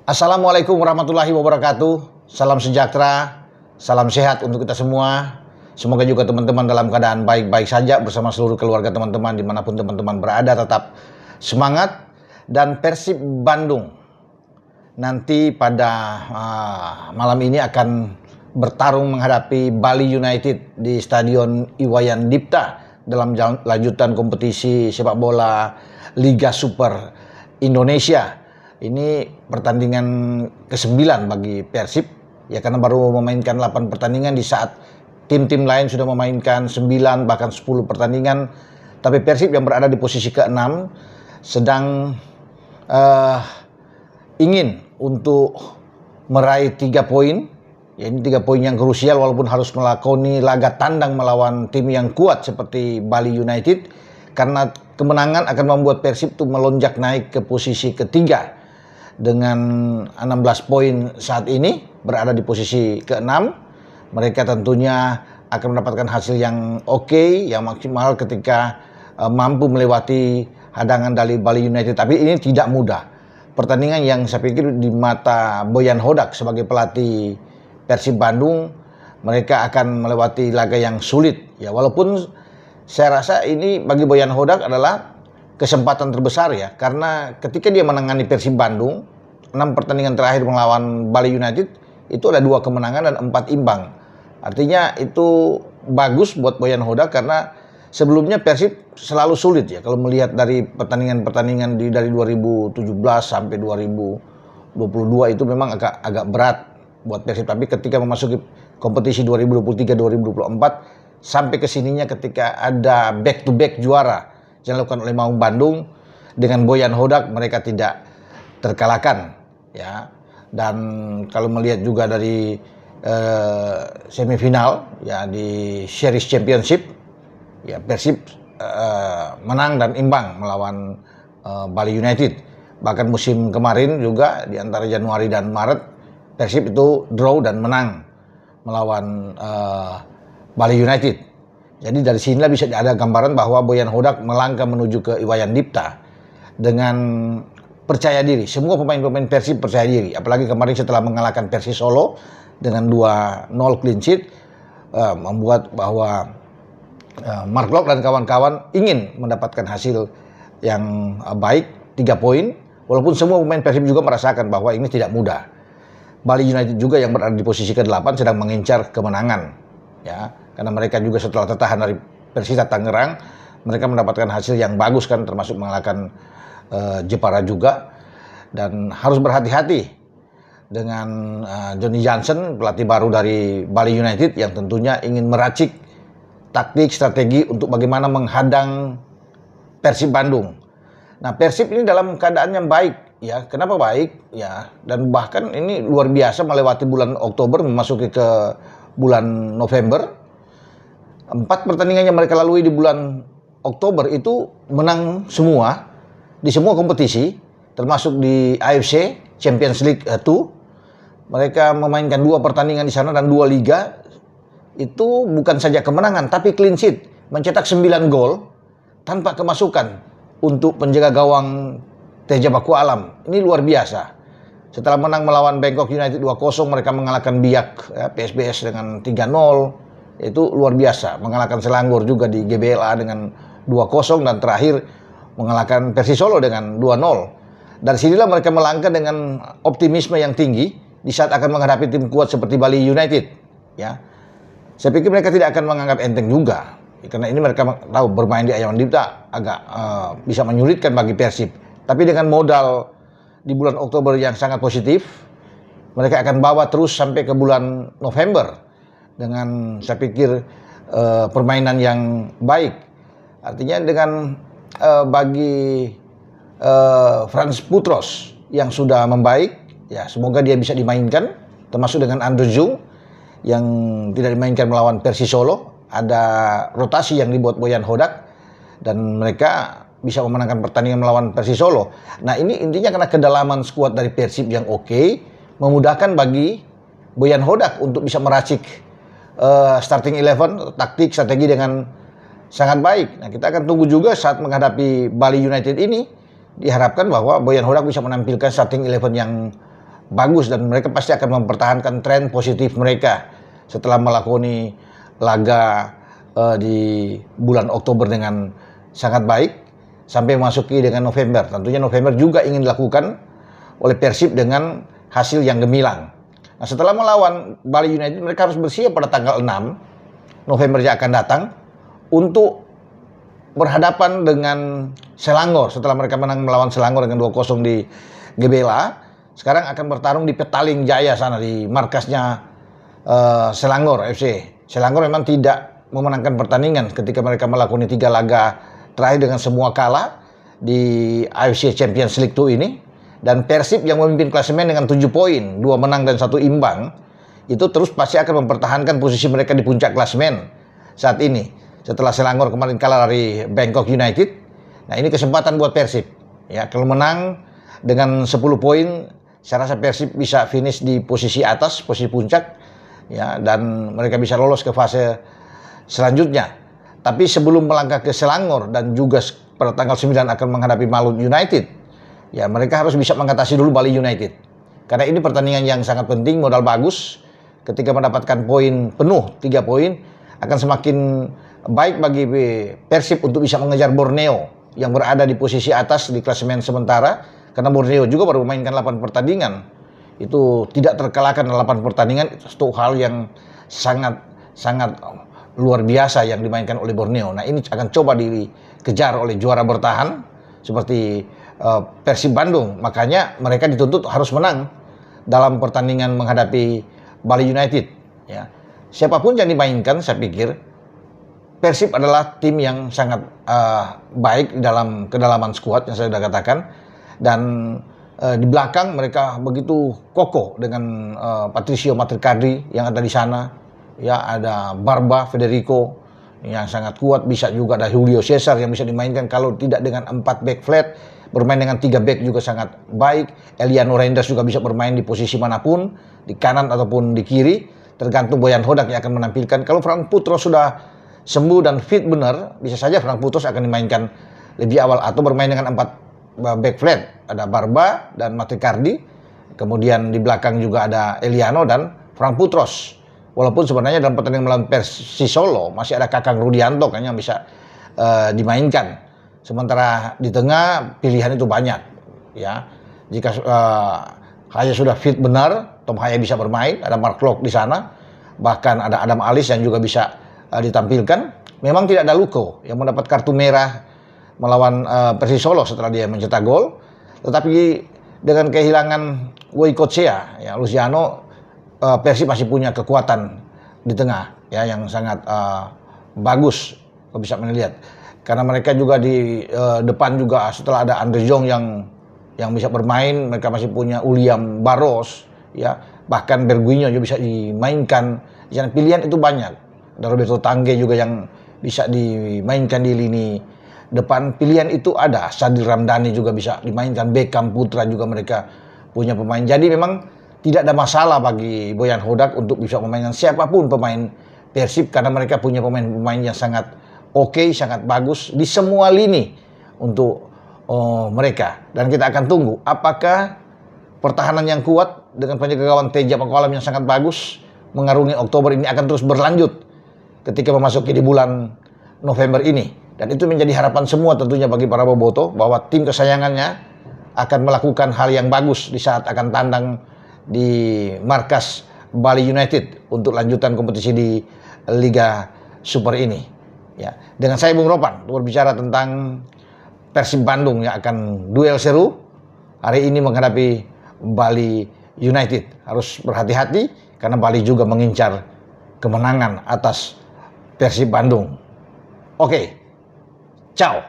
Assalamualaikum warahmatullahi wabarakatuh. Salam sejahtera, salam sehat untuk kita semua. Semoga juga teman-teman dalam keadaan baik-baik saja bersama seluruh keluarga teman-teman dimanapun teman-teman berada. Tetap semangat. Dan Persib Bandung nanti pada malam ini akan bertarung menghadapi Bali United di Stadion Iwayan Dipta dalam lanjutan kompetisi sepak bola Liga Super Indonesia. Ini pertandingan ke-9 bagi Persib, ya, karena baru memainkan 8 pertandingan di saat tim-tim lain sudah memainkan 9 bahkan 10 pertandingan. Tapi Persib yang berada di posisi ke-6 sedang ingin untuk meraih 3 poin. Ya, ini 3 poin yang krusial walaupun harus melakoni laga tandang melawan tim yang kuat seperti Bali United, karena kemenangan akan membuat Persib itu melonjak naik ke posisi ketiga dengan 16 poin saat ini berada di posisi ke-6. Mereka tentunya akan mendapatkan hasil yang oke, yang maksimal ketika mampu melewati hadangan dari Bali United. Tapi ini tidak mudah. Pertandingan yang saya pikir di mata Boyan Hodak sebagai pelatih Persib Bandung, mereka akan melewati laga yang sulit. Ya, walaupun saya rasa ini bagi Boyan Hodak adalah kesempatan terbesar, ya, karena ketika dia menangani Persib Bandung 6 pertandingan terakhir melawan Bali United itu ada 2 kemenangan dan 4 imbang. Artinya itu bagus buat Boyan Hodak karena sebelumnya Persib selalu sulit, ya, kalau melihat dari pertandingan-pertandingan dari 2017 sampai 2022 itu memang agak berat buat Persib. Tapi ketika memasuki kompetisi 2023-2024 sampai kesininya ketika ada back to back juara yang dilakukan oleh Maung Bandung, dengan Boyan Hodak mereka tidak terkalahkan, ya. Dan kalau melihat juga dari semifinal, ya, di Series Championship, ya, Persib menang dan imbang melawan Bali United. Bahkan musim kemarin juga di antara Januari dan Maret Persib itu draw dan menang melawan Bali United. Jadi dari sinilah bisa ada gambaran bahwa Boyan Hodak melangkah menuju ke Iwayan Dipta dengan percaya diri. Semua pemain-pemain Persib percaya diri. Apalagi kemarin setelah mengalahkan Persis Solo dengan 2-0 clean sheet, membuat bahwa Mark Lok dan kawan-kawan ingin mendapatkan hasil yang baik, 3 poin. Walaupun semua pemain Persib juga merasakan bahwa ini tidak mudah. Bali United juga yang berada di posisi ke-8 sedang mengincar kemenangan, ya, karena mereka juga setelah tertahan dari Persita Tangerang, mereka mendapatkan hasil yang bagus, kan, termasuk mengalahkan Jepara juga. Dan harus berhati-hati dengan Johnny Johnson, pelatih baru dari Bali United, yang tentunya ingin meracik taktik strategi untuk bagaimana menghadang Persib Bandung. Nah, Persib ini dalam keadaan yang baik, ya. Kenapa baik? Ya, dan bahkan ini luar biasa melewati bulan Oktober memasuki ke bulan November. 4 pertandingan yang mereka lalui di bulan Oktober itu menang semua di semua kompetisi, termasuk di AFC Champions League 2. Mereka memainkan 2 pertandingan di sana dan 2 liga. Itu bukan saja kemenangan tapi clean sheet, mencetak 9 gol tanpa kemasukan untuk penjaga gawang Teja Baku Alam. Ini luar biasa. Setelah menang melawan Bangkok United 2-0, mereka mengalahkan Biak, ya, PSBS dengan 3-0. Itu luar biasa. Mengalahkan Selangor juga di GBLA dengan 2-0 dan terakhir mengalahkan Persis Solo dengan 2-0. Dari sinilah mereka melangkah dengan optimisme yang tinggi di saat akan menghadapi tim kuat seperti Bali United, ya. Saya pikir mereka tidak akan menganggap enteng juga, karena ini mereka tahu bermain di Iwayan Dipta agak bisa menyulitkan bagi Persib. Tapi dengan modal di bulan Oktober yang sangat positif, mereka akan bawa terus sampai ke bulan November dengan, saya pikir, permainan yang baik. Artinya dengan bagi Frans Putros yang sudah membaik, ya, semoga dia bisa dimainkan, termasuk dengan Andrew Zung yang tidak dimainkan melawan Persis Solo. Ada rotasi yang dibuat Boyan Hodak dan mereka bisa memenangkan pertandingan melawan Persis Solo. Nah, ini intinya karena kedalaman skuad dari Persib yang oke, memudahkan bagi Boyan Hodak untuk bisa meracik starting 11, taktik, strategi dengan sangat baik. Nah, kita akan tunggu juga saat menghadapi Bali United ini. Diharapkan bahwa Boyan Hodak bisa menampilkan starting 11 yang bagus dan mereka pasti akan mempertahankan tren positif mereka setelah melakoni laga di bulan Oktober dengan sangat baik sampai memasuki dengan November. Tentunya November juga ingin dilakukan oleh Persib dengan hasil yang gemilang. Nah, setelah melawan Bali United, mereka harus bersiap pada tanggal 6 November yang akan datang untuk berhadapan dengan Selangor. Setelah mereka menang melawan Selangor dengan 2-0 di Gebela, sekarang akan bertarung di Petaling Jaya sana, di markasnya Selangor FC. Selangor memang tidak memenangkan pertandingan ketika mereka melakoni 3 laga terakhir dengan semua kalah di AFC Champions League 2 ini. Dan Persib yang memimpin klasemen dengan 7 poin, 2 menang dan 1 imbang, itu terus pasti akan mempertahankan posisi mereka di puncak klasemen saat ini. Setelah Selangor kemarin kalah dari Bangkok United, nah ini kesempatan buat Persib. Ya, kalau menang dengan 10 poin, saya rasa Persib bisa finish di posisi atas, posisi puncak, ya, dan mereka bisa lolos ke fase selanjutnya. Tapi sebelum melangkah ke Selangor dan juga pada tanggal 9 akan menghadapi Malut United, ya mereka harus bisa mengatasi dulu Bali United. Karena ini pertandingan yang sangat penting, modal bagus. Ketika mendapatkan poin penuh, 3 poin, akan semakin baik bagi Persib untuk bisa mengejar Borneo yang berada di posisi atas di klasemen sementara. Karena Borneo juga baru memainkan 8 pertandingan. Itu tidak terkalahkan dalam 8 pertandingan, itu hal yang sangat luar biasa yang dimainkan oleh Borneo. Nah, ini akan coba dikejar oleh juara bertahan seperti Persib Bandung. Makanya mereka dituntut harus menang dalam pertandingan menghadapi Bali United. Ya. Siapapun yang dimainkan, saya pikir Persib adalah tim yang sangat baik dalam kedalaman skuad yang saya sudah katakan. Dan di belakang mereka begitu kokoh dengan Patricio Matricardri yang ada di sana. Ya, ada Barba Federico yang sangat kuat, bisa juga ada Julio Cesar yang bisa dimainkan kalau tidak dengan 4 back flat, bermain dengan 3 back juga sangat baik. Eliano Reinders juga bisa bermain di posisi manapun, di kanan ataupun di kiri, tergantung Boyan Hodak yang akan menampilkan. Kalau Frank Putros sudah sembuh dan fit benar, bisa saja Frank Putros akan dimainkan lebih awal atau bermain dengan 4 back flat. Ada Barba dan Matricardri, kemudian di belakang juga ada Eliano dan Frank Putros. Walaupun sebenarnya dalam pertandingan melawan Persis Solo masih ada Kakang Rudianto kan yang bisa dimainkan. Sementara di tengah pilihan itu banyak. Ya, jika Haya sudah fit benar, Tom Haya bisa bermain. Ada Mark Klok di sana, bahkan ada Adam Alis yang juga bisa ditampilkan. Memang tidak ada Luko yang mendapat kartu merah melawan Persis Solo setelah dia mencetak gol. Tetapi dengan kehilangan Woykochea, ya Luciano, Persib masih punya kekuatan di tengah ya yang sangat bagus kalau bisa melihat. Karena mereka juga di depan juga setelah ada Andre Jong yang bisa bermain, mereka masih punya Uliam Barros ya, bahkan Berguinho juga bisa dimainkan. Yang pilihan itu banyak. Ada Roberto Tangge juga yang bisa dimainkan di lini depan. Pilihan itu ada. Sadil Ramdhani juga bisa dimainkan, Beckham Putra juga mereka punya pemain. Jadi memang tidak ada masalah bagi Boyan Hodak untuk bisa memainkan siapapun pemain Persib karena mereka punya pemain-pemain yang sangat oke, sangat bagus di semua lini untuk mereka. Dan kita akan tunggu apakah pertahanan yang kuat dengan penjagaan Teja Pakualam yang sangat bagus mengarungi Oktober ini akan terus berlanjut ketika memasuki di bulan November ini. Dan itu menjadi harapan semua tentunya bagi para boboto bahwa tim kesayangannya akan melakukan hal yang bagus di saat akan tandang di markas Bali United untuk lanjutan kompetisi di Liga Super ini. Ya, dengan saya Bung Ropan berbicara tentang Persib Bandung yang akan duel seru hari ini menghadapi Bali United. Harus berhati-hati karena Bali juga mengincar kemenangan atas Persib Bandung. Oke, ciao.